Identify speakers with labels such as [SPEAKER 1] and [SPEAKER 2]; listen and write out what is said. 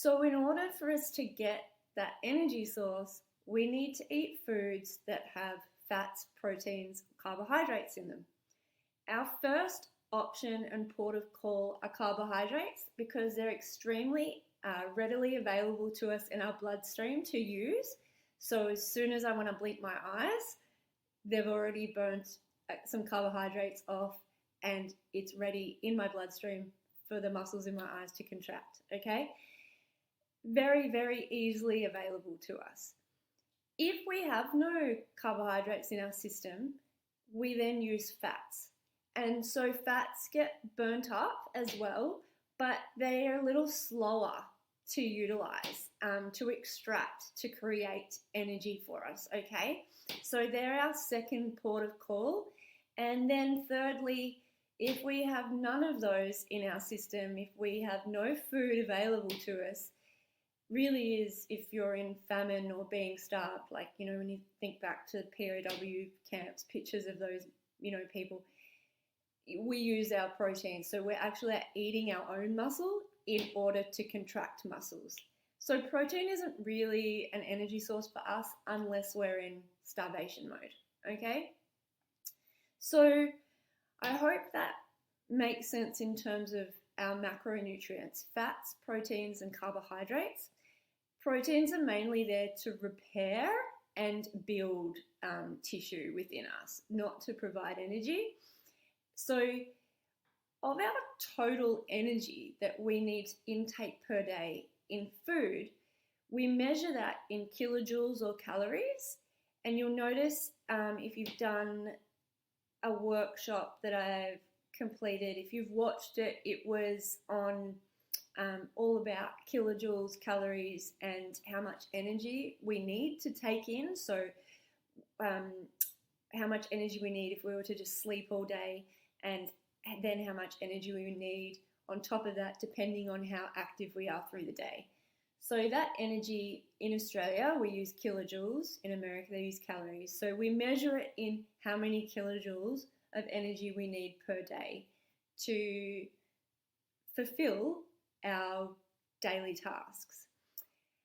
[SPEAKER 1] So in order for us to get that energy source, we need to eat foods that have fats, proteins, carbohydrates in them. Our first option and port of call are carbohydrates because they're extremely readily available to us in our bloodstream to use. So as soon as I want to blink my eyes, they've already burnt some carbohydrates off and it's ready in my bloodstream for the muscles in my eyes to contract, okay? Very, very easily available to us. If we have no carbohydrates in our system, we then use fats. And so fats get burnt up as well, but they are a little slower to utilize, to extract, to create energy for us, okay? So they're our second port of call. And then thirdly, if we have none of those in our system, if we have no food available to us, really is if you're in famine or being starved, like, when you think back to POW camps, pictures of those, people, we use our protein. So we're actually eating our own muscle in order to contract muscles. So protein isn't really an energy source for us unless we're in starvation mode, okay? So I hope that makes sense in terms of our macronutrients, fats, proteins, and carbohydrates. Proteins are mainly there to repair and build tissue within us, not to provide energy. So of our total energy that we need to intake per day in food, we measure that in kilojoules or calories. And you'll notice if you've done a workshop that I've completed, if you've watched it, it was on all about kilojoules, calories, and how much energy we need to take in. So how much energy we need if we were to just sleep all day, and then how much energy we need on top of that depending on how active we are through the day. So that energy in Australia, we use kilojoules. In America, they use calories. So we measure it in how many kilojoules of energy we need per day to fulfill our daily tasks.